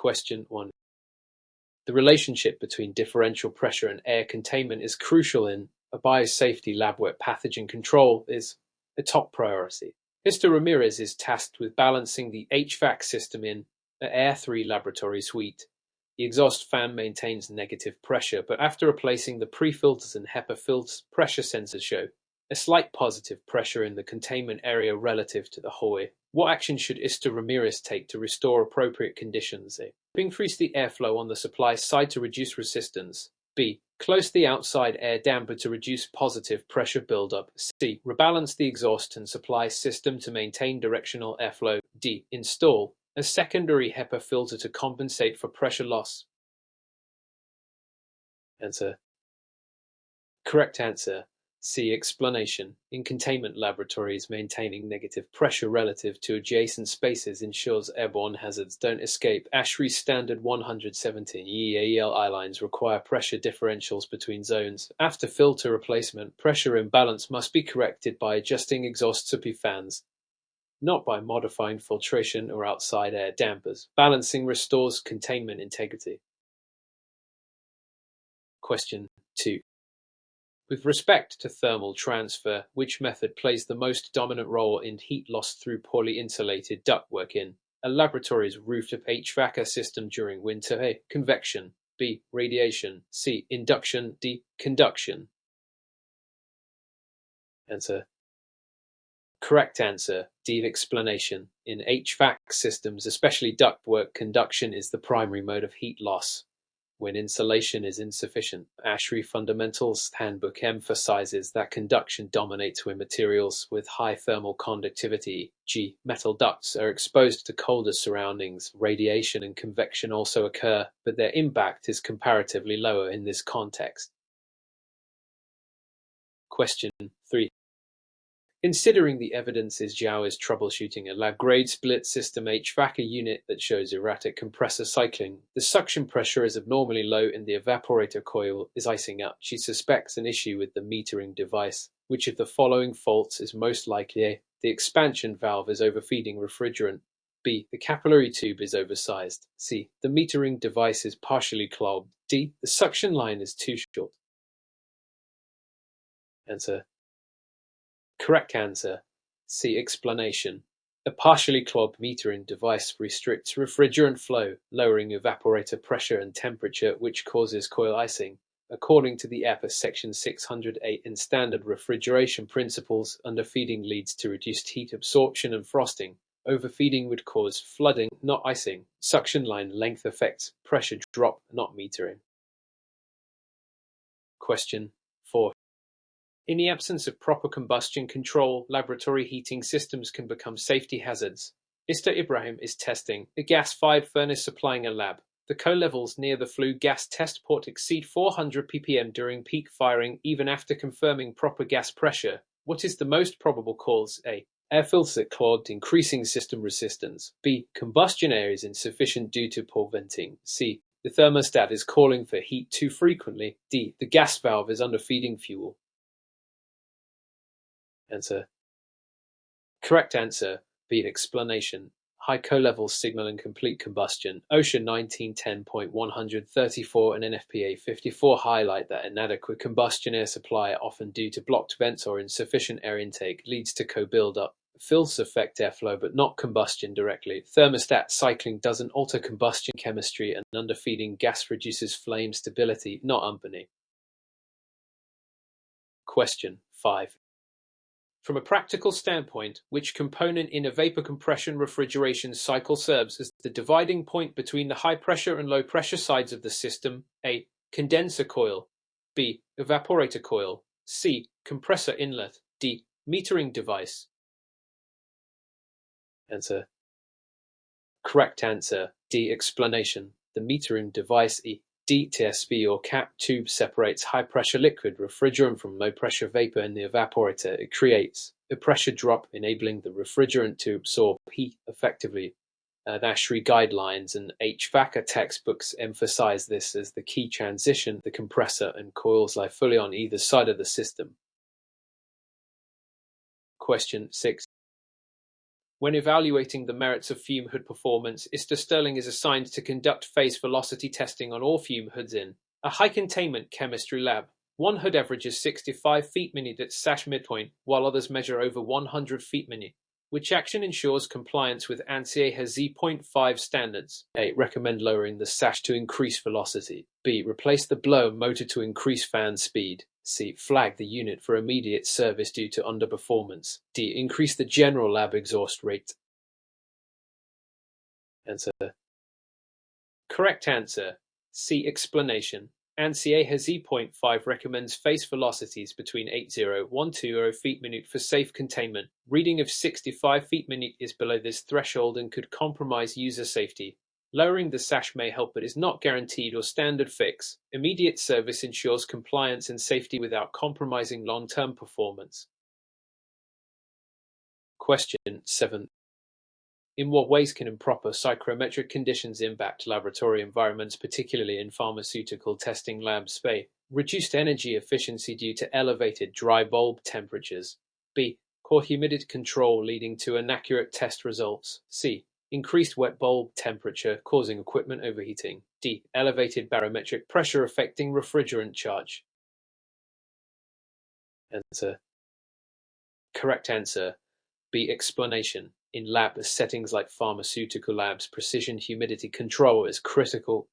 Question 1. The relationship between differential pressure and air containment is crucial in a biosafety lab where pathogen control is a top priority. Mr. Ramirez is tasked with balancing the HVAC system in an Air3 laboratory suite. The exhaust fan maintains negative pressure, but after replacing the pre-filters and HEPA filters, pressure sensors show a slight positive pressure in the containment area relative to the hallway. What action should Mr. Ramirez take to restore appropriate conditions? A. Increase the airflow on the supply side to reduce resistance. B. Close the outside air damper to reduce positive pressure buildup. C. Rebalance the exhaust and supply system to maintain directional airflow. D. Install a secondary HEPA filter to compensate for pressure loss. Answer. Correct answer. C. Explanation. In containment laboratories, maintaining negative pressure relative to adjacent spaces ensures airborne hazards don't escape. ASHRAE Standard 117 EAL lines require pressure differentials between zones. After filter replacement, pressure imbalance must be corrected by adjusting exhaust supply fans, not by modifying filtration or outside air dampers. Balancing restores containment integrity. Question 2. With respect to thermal transfer, which method plays the most dominant role in heat loss through poorly insulated ductwork in a laboratory's rooftop HVAC system during winter? A. Convection. B. Radiation. C. Induction. D. Conduction. Answer. Correct answer. D. Explanation. In HVAC systems, especially ductwork, conduction is the primary mode of heat loss when insulation is insufficient. ASHRAE Fundamentals Handbook emphasizes that conduction dominates when materials with high thermal conductivity, g. metal ducts, are exposed to colder surroundings. Radiation and convection also occur, but their impact is comparatively lower in this context. Question 3. Considering the evidences, Zhao is troubleshooting a lab-grade split system HVAC unit that shows erratic compressor cycling. The suction pressure is abnormally low and the evaporator coil is icing up. She suspects an issue with the metering device. Which of the following faults is most likely? A. The expansion valve is overfeeding refrigerant. B. The capillary tube is oversized. C. The metering device is partially clogged. D. The suction line is too short. Answer. Correct answer. C. Explanation. A partially clogged metering device restricts refrigerant flow, lowering evaporator pressure and temperature, which causes coil icing. According to the EPA Section 608 in Standard Refrigeration Principles, underfeeding leads to reduced heat absorption and frosting. Overfeeding would cause flooding, not icing. Suction line length affects pressure drop, not metering. Question 4. In the absence of proper combustion control, laboratory heating systems can become safety hazards. Mr. Ibrahim is testing a gas-fired furnace supplying a lab. The co-levels near the flue gas test port exceed 400 ppm during peak firing, even after confirming proper gas pressure. What is the most probable cause? A. Air filter clogged, increasing system resistance. B. Combustion air is insufficient due to poor venting. C. The thermostat is calling for heat too frequently. D. The gas valve is underfeeding fuel. Answer. Correct answer. B. Explanation. High co-level signal and complete combustion. OSHA 1910.134 and NFPA 54 highlight that inadequate combustion air supply, often due to blocked vents or insufficient air intake, leads to co-buildup. Filters affect airflow but not combustion directly. Thermostat cycling doesn't alter combustion chemistry, and underfeeding gas reduces flame stability, not company. Question 5. From a practical standpoint, which component in a vapor compression refrigeration cycle serves as the dividing point between the high pressure and low pressure sides of the system? A. Condenser coil. B. Evaporator coil. C. Compressor inlet. D. Metering device. Answer. Correct answer. D. Explanation. The metering device. E. DTSV or cap tube separates high-pressure liquid refrigerant from low-pressure vapor in the evaporator. It creates a pressure drop, enabling the refrigerant to absorb heat effectively. ASHRAE guidelines and HVAC textbooks emphasize this as the key transition. The compressor and coils lie fully on either side of the system. Question 6. When evaluating the merits of fume hood performance, Mr. Sterling is assigned to conduct phase velocity testing on all fume hoods in a high-containment chemistry lab. One hood averages 65 feet minute at sash midpoint, while others measure over 100 feet minute, which action ensures compliance with ANSI Z.5 standards. A. Recommend lowering the sash to increase velocity. B. Replace the blower motor to increase fan speed. C. Flag the unit for immediate service due to underperformance. D. Increase the general lab exhaust rate. Answer. Correct answer. C. Explanation. ANSI Z.5 recommends face velocities between 80-120 feet minute for safe containment. Reading of 65 feet minute is below this threshold and could compromise user safety. Lowering the sash may help but is not guaranteed or standard fix. Immediate service ensures compliance and safety without compromising long-term performance. Question 7. In what ways can improper psychrometric conditions impact laboratory environments, particularly in pharmaceutical testing labs? A. Reduced energy efficiency due to elevated dry bulb temperatures. B. Core humidity control leading to inaccurate test results. C. Increased wet bulb temperature causing equipment overheating. D. Elevated barometric pressure affecting refrigerant charge. Answer. Correct answer. B. Explanation. In lab settings like pharmaceutical labs, precision humidity control is critical.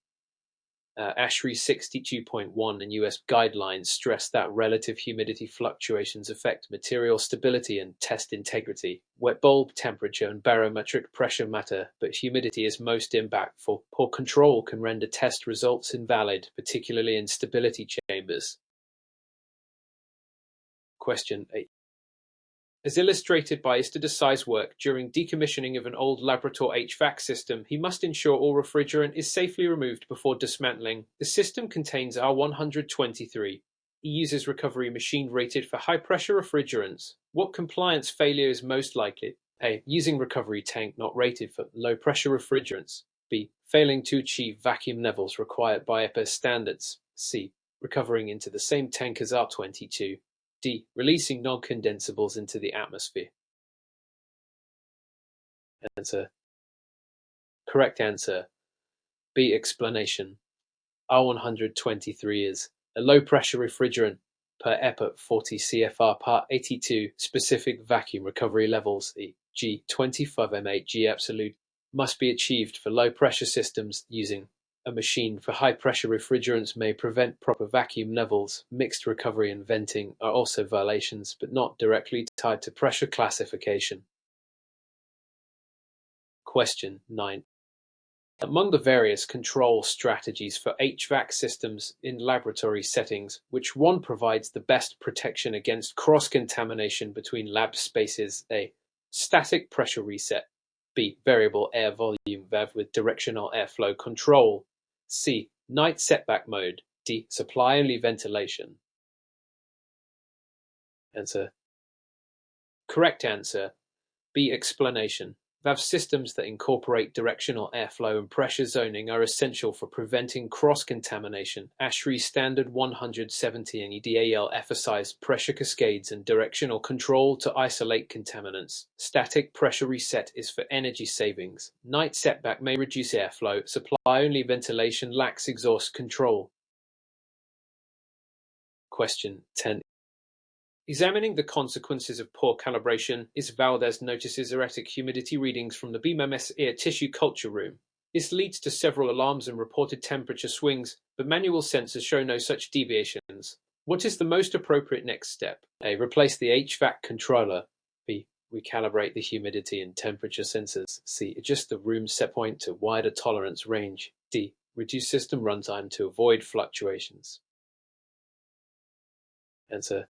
ASHRAE 62.1 and US guidelines stress that relative humidity fluctuations affect material stability and test integrity. Wet bulb temperature and barometric pressure matter, but humidity is most impactful. Poor control can render test results invalid, particularly in stability chambers. Question 8. As illustrated by Mr. Desai's work, during decommissioning of an old laboratory HVAC system, he must ensure all refrigerant is safely removed before dismantling. The system contains R123. He uses recovery machine rated for high-pressure refrigerants. What compliance failure is most likely? A. Using recovery tank not rated for low-pressure refrigerants. B. Failing to achieve vacuum levels required by EPA standards. C. Recovering into the same tank as R22. D. Releasing non-condensables into the atmosphere. Answer. Correct answer. B. Explanation. R123 is a low-pressure refrigerant per EPA 40 CFR Part 82 specific vacuum recovery levels, e.g. 25 mHg absolute, must be achieved for low-pressure systems using a machine for high-pressure refrigerants may prevent proper vacuum levels. Mixed recovery and venting are also violations, but not directly tied to pressure classification. Question 9. Among the various control strategies for HVAC systems in laboratory settings, which one provides the best protection against cross-contamination between lab spaces? A. Static pressure reset. B. Variable air volume valve with directional airflow control. C. Night setback mode. D. Supply-only ventilation. Answer. Correct answer. B. Explanation. Valve systems that incorporate directional airflow and pressure zoning are essential for preventing cross-contamination. ASHRAE Standard 170 and EDAL emphasize pressure cascades and directional control to isolate contaminants. Static pressure reset is for energy savings. Night setback may reduce airflow. Supply-only ventilation lacks exhaust control. Question 10. Examining the consequences of poor calibration, Is Valdez notices erratic humidity readings from the BMS ear tissue culture room. This leads to several alarms and reported temperature swings, but manual sensors show no such deviations. What is the most appropriate next step? A. Replace the HVAC controller. B. Recalibrate the humidity and temperature sensors. C. Adjust the room set point to wider tolerance range. D. Reduce system runtime to avoid fluctuations. Answer.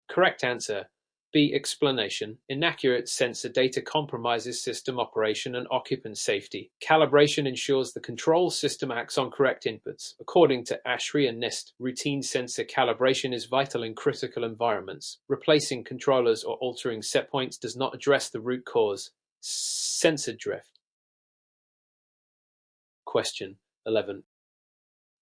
Correct answer. B. Explanation. Inaccurate sensor data compromises system operation and occupant safety. Calibration ensures the control system acts on correct inputs. According to ASHRAE and NIST, routine sensor calibration is vital in critical environments. Replacing controllers or altering set points does not address the root cause. Sensor drift. Question 11.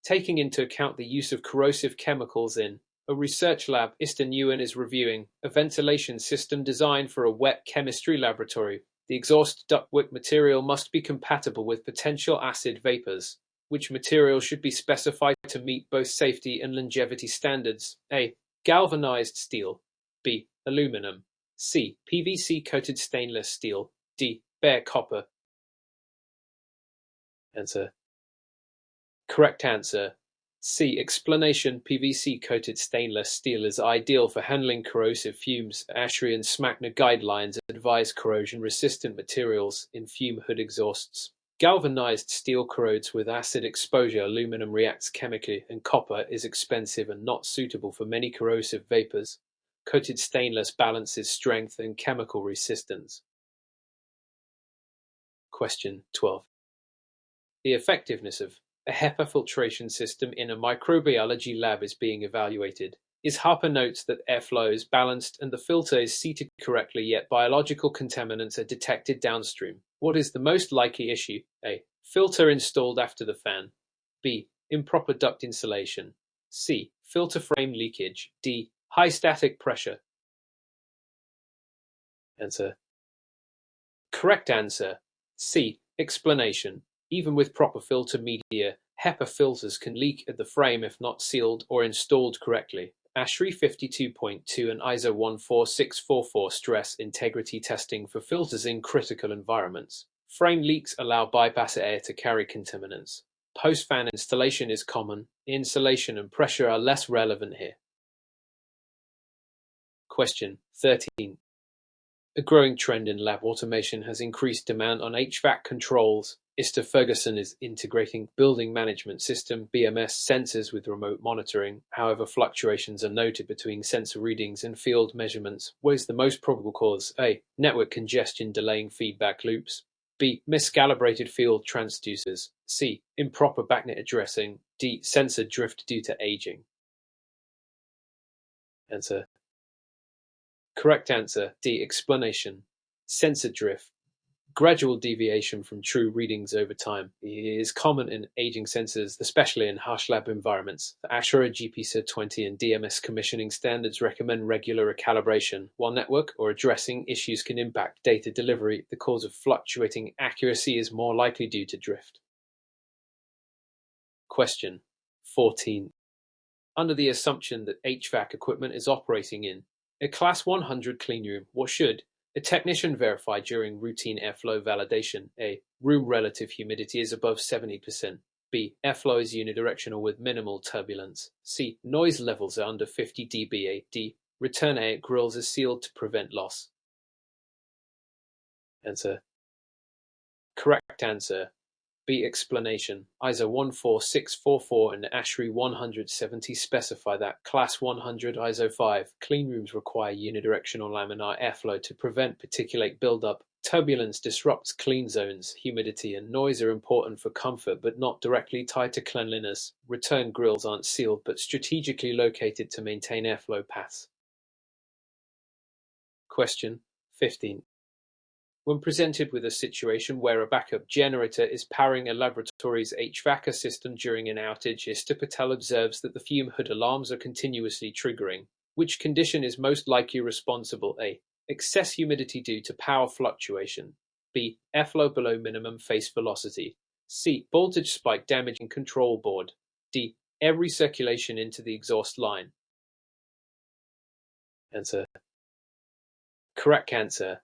Taking into account the use of corrosive chemicals in A research lab Eastern Yuan is reviewing a ventilation system designed for a wet chemistry laboratory. The exhaust ductwork material must be compatible with potential acid vapors. Which material should be specified to meet both safety and longevity standards? A. Galvanized steel. B. Aluminum. C. PVC-coated stainless steel. D. Bare copper. Answer. Correct answer. C. Explanation: PVC-coated stainless steel is ideal for handling corrosive fumes. ASHRAE and SMACNA guidelines advise corrosion-resistant materials in fume hood exhausts. Galvanized steel corrodes with acid exposure, aluminum reacts chemically, and copper is expensive and not suitable for many corrosive vapors. Coated stainless balances strength and chemical resistance. Question 12. The effectiveness of a HEPA filtration system in a microbiology lab is being evaluated. HAPA notes that airflow is balanced and the filter is seated correctly, yet biological contaminants are detected downstream. What is the most likely issue? A. Filter installed after the fan. B. Improper duct insulation. C. Filter frame leakage. D. High static pressure. Answer. Correct answer. C. Explanation. Even with proper filter media, HEPA filters can leak at the frame if not sealed or installed correctly. ASHRAE 52.2 and ISO 14644 stress integrity testing for filters in critical environments. Frame leaks allow bypass air to carry contaminants. Post-fan installation is common. Insulation and pressure are less relevant here. Question 13. A growing trend in lab automation has increased demand on HVAC controls. Ferguson is integrating building management system (BMS) sensors with remote monitoring. However, fluctuations are noted between sensor readings and field measurements. What is the most probable cause? A. Network congestion delaying feedback loops. B. Miscalibrated field transducers. C. Improper backnet addressing. D. Sensor drift due to aging. Answer. Correct answer. D. Explanation. Sensor drift. Gradual deviation from true readings over time is common in aging sensors, especially in harsh lab environments. The ASHRAE GPSA 20 and DMS commissioning standards recommend regular recalibration. While network or addressing issues can impact data delivery, the cause of fluctuating accuracy is more likely due to drift. Question 14. Under the assumption that HVAC equipment is operating in a Class 100 cleanroom, what should a technician verify during routine airflow validation? A. Room relative humidity is above 70%. B. Airflow is unidirectional with minimal turbulence. C. Noise levels are under 50 dBA. D. Return air grills are sealed to prevent loss. Answer. Correct answer. B. Explanation. ISO 14644 and ASHRAE 170 specify that Class 100 ISO 5 cleanrooms require unidirectional laminar airflow to prevent particulate buildup. Turbulence disrupts clean zones. Humidity and noise are important for comfort but not directly tied to cleanliness. Return grills aren't sealed but strategically located to maintain airflow paths. Question 15. When presented with a situation where a backup generator is powering a laboratory's HVACR system during an outage, Mr. Patel observes that the fume hood alarms are continuously triggering. Which condition is most likely responsible? A. Excess humidity due to power fluctuation. B. Airflow below minimum face velocity. C. Voltage spike damaging control board. D. Air recirculation into the exhaust line. Answer. Correct answer.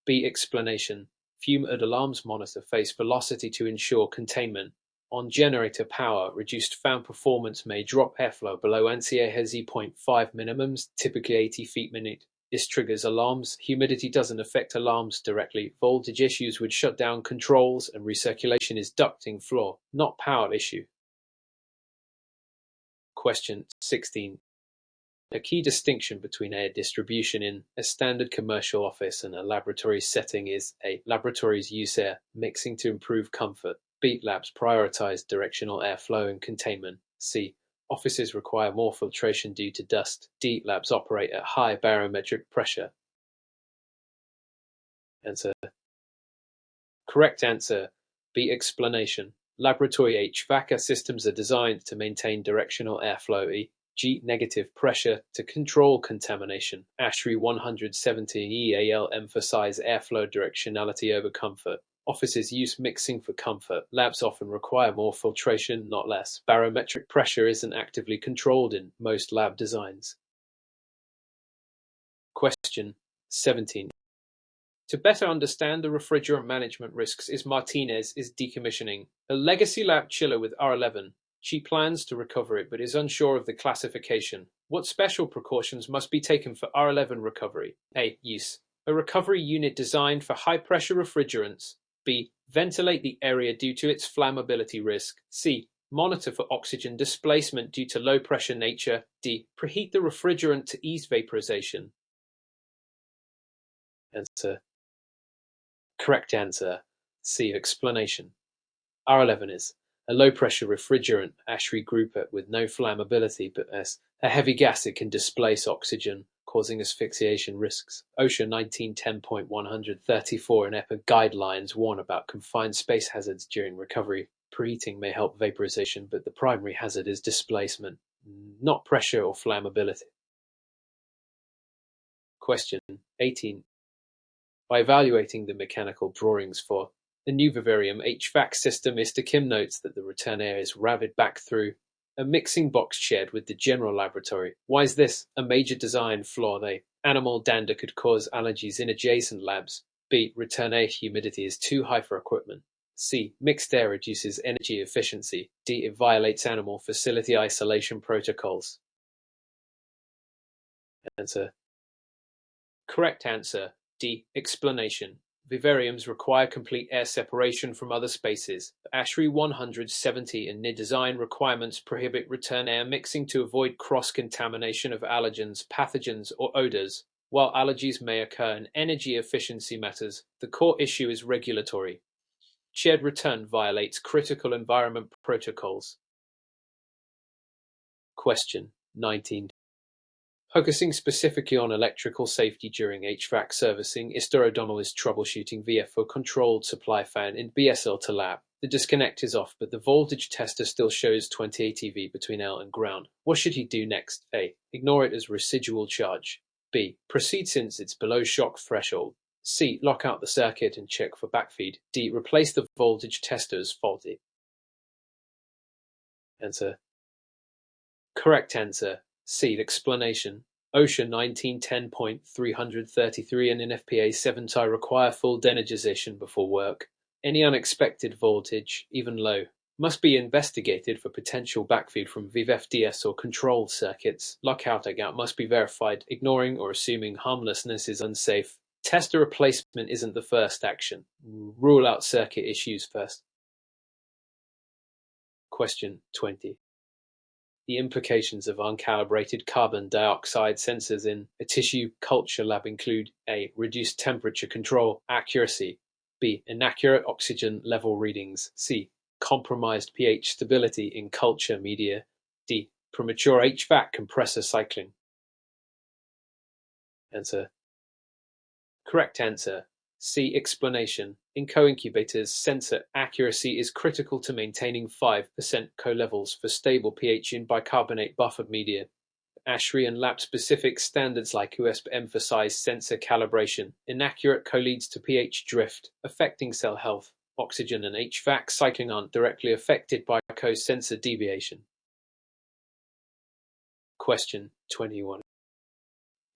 B. Explanation. Fume hood alarms monitor face velocity to ensure containment. On generator power, reduced fan performance may drop airflow below ANSI 0.5 minimums, typically 80 feet per minute. This triggers alarms. Humidity doesn't affect alarms directly. Voltage issues would shut down controls, and recirculation is ducting floor, not power issue. Question 16. A key distinction between air distribution in a standard commercial office and a laboratory setting is: A. Laboratories use air mixing to improve comfort. B. Labs prioritize directional airflow and containment. C. Offices require more filtration due to dust. D. Labs operate at high barometric pressure. Answer. Correct answer. B. Explanation. Laboratory HVACR systems are designed to maintain directional airflow. G. Negative pressure to control contamination. ASHRAE 117 EAL emphasize airflow directionality over comfort. Offices use mixing for comfort. Labs often require more filtration, not less. Barometric pressure isn't actively controlled in most lab designs. Question 17. To better understand the refrigerant management risks Martinez is decommissioning a legacy lab chiller with R11. She plans to recover it but is unsure of the classification. What special precautions must be taken for R11 recovery? A. Use a recovery unit designed for high-pressure refrigerants. B. Ventilate the area due to its flammability risk. C. Monitor for oxygen displacement due to low-pressure nature. D. Preheat the refrigerant to ease vaporization. Answer. Correct answer. C. Explanation. R11 is a low-pressure refrigerant, ASHRAE grouper, with no flammability, but as a heavy gas it can displace oxygen, causing asphyxiation risks. OSHA 1910.134 and EPA guidelines warn about confined space hazards during recovery. Preheating may help vaporization, but the primary hazard is displacement, not pressure or flammability. Question 18. By evaluating the mechanical drawings for the new Vivarium HVAC system, Mr. Kim notes that the return air is routed back through a mixing box shared with the general laboratory. Why is this a major design flaw? A. Animal dander could cause allergies in adjacent labs. B. Return air humidity is too high for equipment. C. Mixed air reduces energy efficiency. D. It violates animal facility isolation protocols. Answer. Correct answer. D. Explanation. Vivariums require complete air separation from other spaces. ASHRAE 170 and NID design requirements prohibit return air mixing to avoid cross-contamination of allergens, pathogens, or odors. While allergies may occur and energy efficiency matters, the core issue is regulatory. Shared return violates critical environment protocols. Question 19. Focusing specifically on electrical safety during HVAC servicing, Mr. O'Donnell is troubleshooting VFO controlled supply fan in BSL to lab. The disconnect is off, but the voltage tester still shows 20 ATV between L and ground. What should he do next? A. Ignore it as residual charge. B. Proceed since it's below shock threshold. C. Lock out the circuit and check for backfeed. D. Replace the voltage tester as faulty. Answer. Correct answer. C. Explanation. OSHA 1910.333 and NFPA 7 require full denergization before work. Any unexpected voltage, even low, must be investigated for potential backfeed from VFDS or controlled circuits. Lockout-out must be verified. Ignoring or assuming harmlessness is unsafe. Tester replacement isn't the first action. Rule out circuit issues first. Question 20. The implications of uncalibrated carbon dioxide sensors in a tissue culture lab include A. Reduced temperature control accuracy. B. Inaccurate oxygen level readings. C. Compromised pH stability in culture media. D. Premature HVAC compressor cycling. Answer. Correct answer. C. Explanation. In co-incubators, sensor accuracy is critical to maintaining 5% co-levels for stable pH in bicarbonate buffered media. ASHRAE and lab-specific standards like USP emphasize sensor calibration. Inaccurate co-leads to pH drift, affecting cell health. Oxygen and HVAC cycling aren't directly affected by co-sensor deviation. Question 21.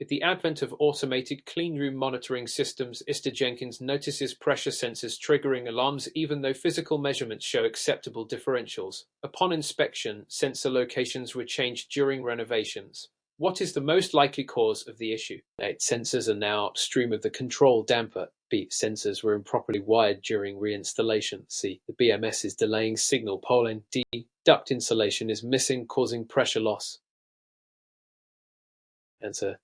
With the advent of automated cleanroom monitoring systems, Mr. Jenkins notices pressure sensors triggering alarms even though physical measurements show acceptable differentials. Upon inspection, sensor locations were changed during renovations. What is the most likely cause of the issue? A. Sensors are now upstream of the control damper. B. Sensors were improperly wired during reinstallation. C. The BMS is delaying signal polling. D. Duct insulation is missing, causing pressure loss. Answer.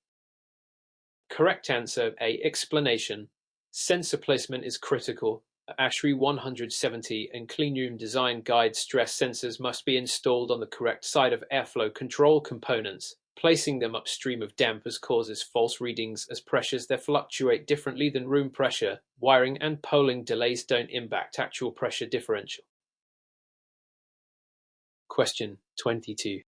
Correct answer. A. Explanation. Sensor placement is critical. ASHRAE 170 and cleanroom design guide stress sensors must be installed on the correct side of airflow control components. Placing them upstream of dampers causes false readings as pressures that fluctuate differently than room pressure. Wiring and polling delays don't impact actual pressure differential. Question 22.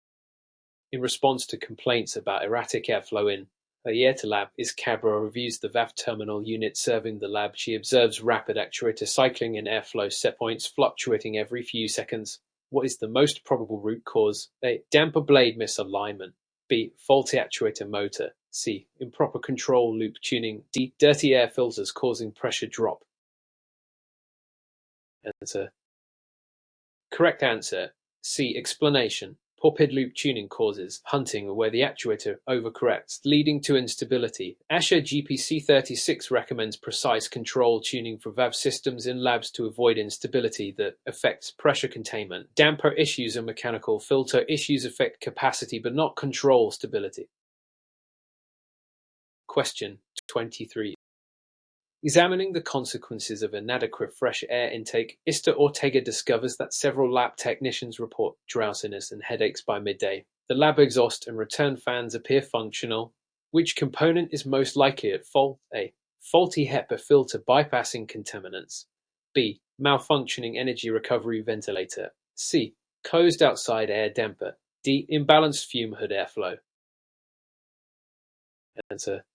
In response to complaints about erratic airflow in the IATA lab, Iscabra reviews the VAV terminal unit serving the lab. She observes rapid actuator cycling and airflow set points fluctuating every few seconds. What is the most probable root cause? A. Damper blade misalignment. B. Faulty actuator motor. C. Improper control loop tuning. D. Dirty air filters causing pressure drop. Answer. Correct answer. C. Explanation. Poor PID loop tuning causes hunting where the actuator overcorrects, leading to instability. ASHA GPC 36 recommends precise control tuning for VAV systems in labs to avoid instability that affects pressure containment. Damper issues and mechanical filter issues affect capacity but not control stability. Question 23. Examining the consequences of inadequate fresh air intake, Ista Ortega discovers that several lab technicians report drowsiness and headaches by midday. The lab exhaust and return fans appear functional. Which component is most likely at fault? A. Faulty HEPA filter bypassing contaminants. B. Malfunctioning energy recovery ventilator. C. Closed outside air damper. D. Imbalanced fume hood airflow. Answer.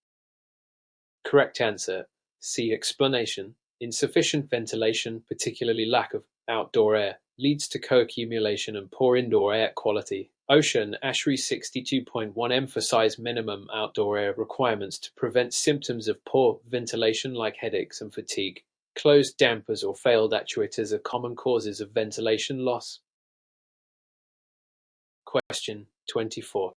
Correct answer. C. Explanation. Insufficient ventilation, particularly lack of outdoor air, leads to co-accumulation and poor indoor air quality. OSHA and ASHRAE 62.1 emphasize minimum outdoor air requirements to prevent symptoms of poor ventilation like headaches and fatigue. Closed dampers or failed actuators are common causes of ventilation loss. Question 24.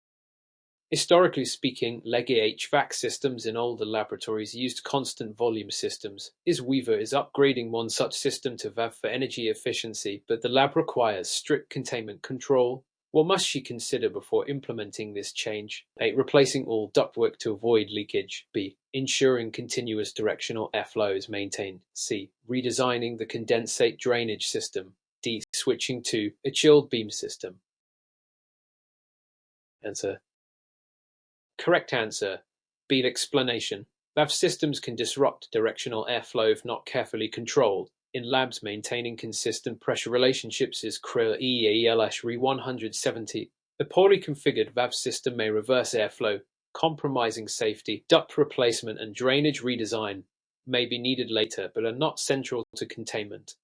Historically speaking, legacy HVAC systems in older laboratories used constant volume systems. Weaver is upgrading one such system to VAV for energy efficiency, but the lab requires strict containment control. What must she consider before implementing this change? A. Replacing all ductwork to avoid leakage. B. Ensuring continuous directional airflow is maintained. C. Redesigning the condensate drainage system. D. Switching to a chilled beam system. Answer. Correct answer. B. Explanation. VAV systems can disrupt directional airflow if not carefully controlled. In labs, maintaining consistent pressure relationships is critical. EAL-RE 170. A poorly configured VAV system may reverse airflow, compromising safety. Duct replacement and drainage redesign may be needed later, but are not central to containment.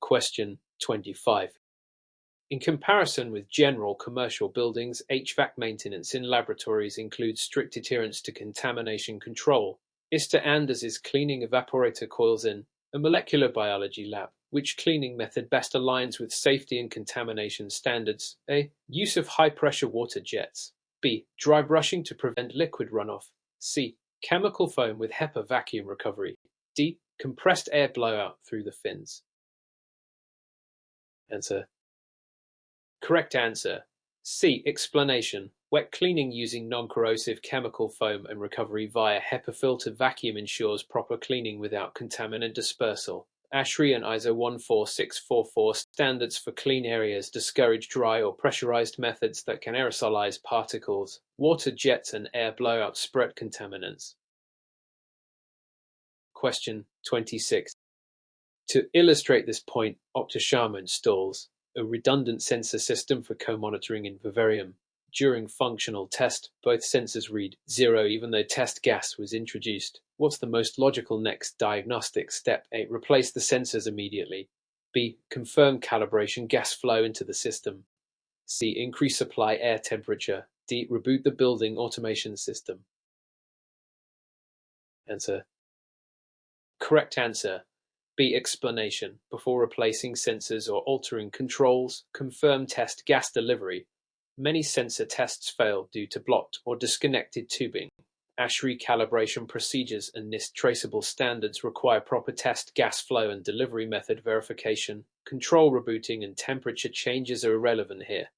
Question 25. In comparison with general commercial buildings, HVAC maintenance in laboratories includes strict adherence to contamination control. Mr. Anders' cleaning evaporator coils in a molecular biology lab. Which cleaning method best aligns with safety and contamination standards? A. Use of high-pressure water jets. B. Dry brushing to prevent liquid runoff. C. Chemical foam with HEPA vacuum recovery. D. Compressed air blowout through the fins. Answer. Correct answer. C. Explanation. Wet cleaning using non-corrosive chemical foam and recovery via HEPA-filtered vacuum ensures proper cleaning without contaminant dispersal. ASHRAE and ISO 14644 standards for clean areas discourage dry or pressurized methods that can aerosolize particles. Water jets and air blowout spread contaminants. Question 26. To illustrate this point, Optosharma installs a redundant sensor system for co-monitoring in vivarium. During functional test, both sensors read 0 even though test gas was introduced. What's the most logical next diagnostic step? A. Replace the sensors immediately. B. Confirm calibration gas flow into the system. C. Increase supply air temperature. D. Reboot the building automation system. Answer. Correct answer. B. Explanation. Before replacing sensors or altering controls, confirm test gas delivery. Many sensor tests fail due to blocked or disconnected tubing. ASHRAE calibration procedures and NIST traceable standards require proper test gas flow and delivery method verification. Control rebooting and temperature changes are irrelevant here.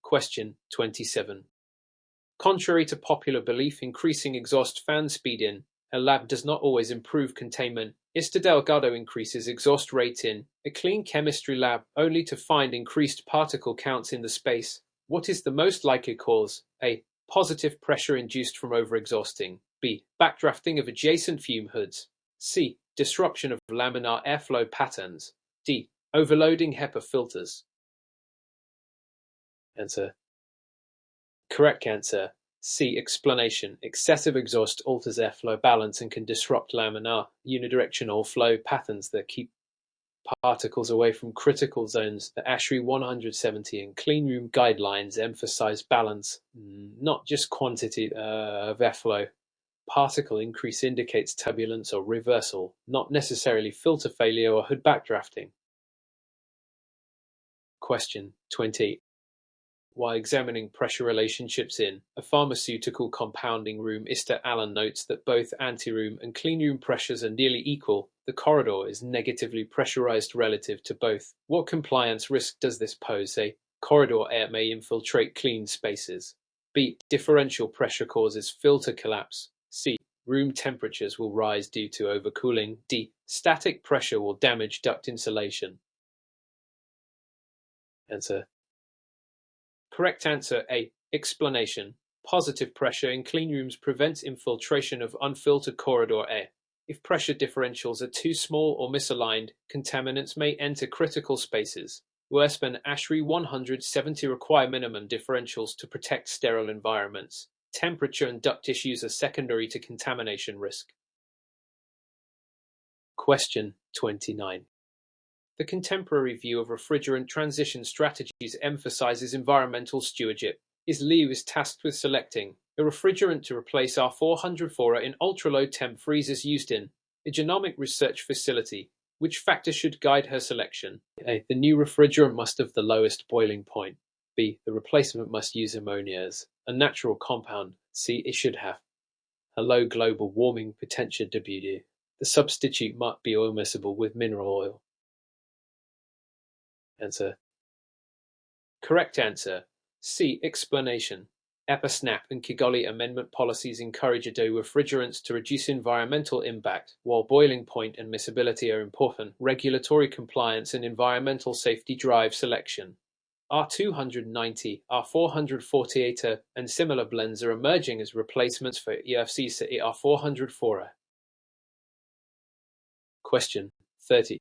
Question 27. Contrary to popular belief, increasing exhaust fan speed in a lab does not always improve containment. Mr. Delgado increases exhaust rate in a clean chemistry lab only to find increased particle counts in the space. What is the most likely cause? A. Positive pressure induced from overexhausting. B. Backdrafting of adjacent fume hoods. C. Disruption of laminar airflow patterns. D. Overloading HEPA filters. Answer. Correct answer. C. Explanation. Excessive exhaust alters airflow balance and can disrupt laminar unidirectional flow patterns that keep particles away from critical zones. The ASHRAE 170 and cleanroom guidelines emphasize balance, not just quantity of airflow. Particle increase indicates turbulence or reversal, not necessarily filter failure or hood backdrafting. Question 20. While examining pressure relationships in a pharmaceutical compounding room, Mr. Allen notes that both anteroom and cleanroom pressures are nearly equal. The corridor is negatively pressurized relative to both. What compliance risk does this pose? A. Corridor air may infiltrate clean spaces. B. Differential pressure causes filter collapse. C. Room temperatures will rise due to overcooling. D. Static pressure will damage duct insulation. Answer. Correct answer A. Explanation. Positive pressure in cleanrooms prevents infiltration of unfiltered corridor air. If pressure differentials are too small or misaligned, contaminants may enter critical spaces. Wersman ASHRAE 170 require minimum differentials to protect sterile environments. Temperature and duct issues are secondary to contamination risk. Question 29. The contemporary view of refrigerant transition strategies emphasizes environmental stewardship. Liu is tasked with selecting a refrigerant to replace R404 in ultra-low temp freezers used in a genomic research facility. Which factor should guide her selection? A. The new refrigerant must have the lowest boiling point. B. The replacement must use ammonia as a natural compound. C. It should have a low global warming potential. The substitute might be oil miscible with mineral oil. Answer. Correct answer. C. Explanation. EPA-SNAP and Kigali Amendment policies encourage ADO refrigerants to reduce environmental impact. While boiling point and miscibility are important, regulatory compliance and environmental safety drive selection. R290, R448 and similar blends are emerging as replacements for EFC R404. Question 30.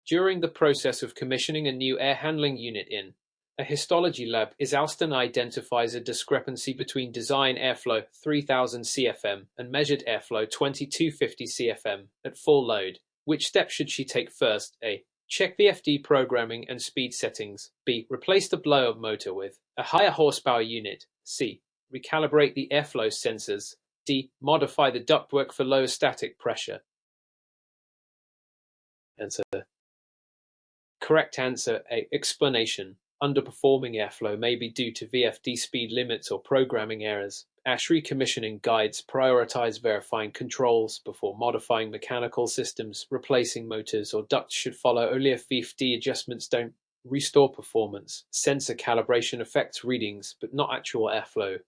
During the process of commissioning a new air handling unit in a histology lab, Alston identifies a discrepancy between design airflow 3000 CFM and measured airflow 2250 CFM at full load. Which step should she take first? A. Check VFD programming and speed settings. B. Replace the blow-up motor with a higher horsepower unit. C. Recalibrate the airflow sensors. D. Modify the ductwork for lower static pressure. Answer. Correct answer A. Explanation. Underperforming airflow may be due to VFD speed limits or programming errors. ASHRAE commissioning guides prioritize verifying controls before modifying mechanical systems. Replacing motors or ducts should follow only if VFD adjustments don't restore performance. Sensor calibration affects readings, but not actual airflow.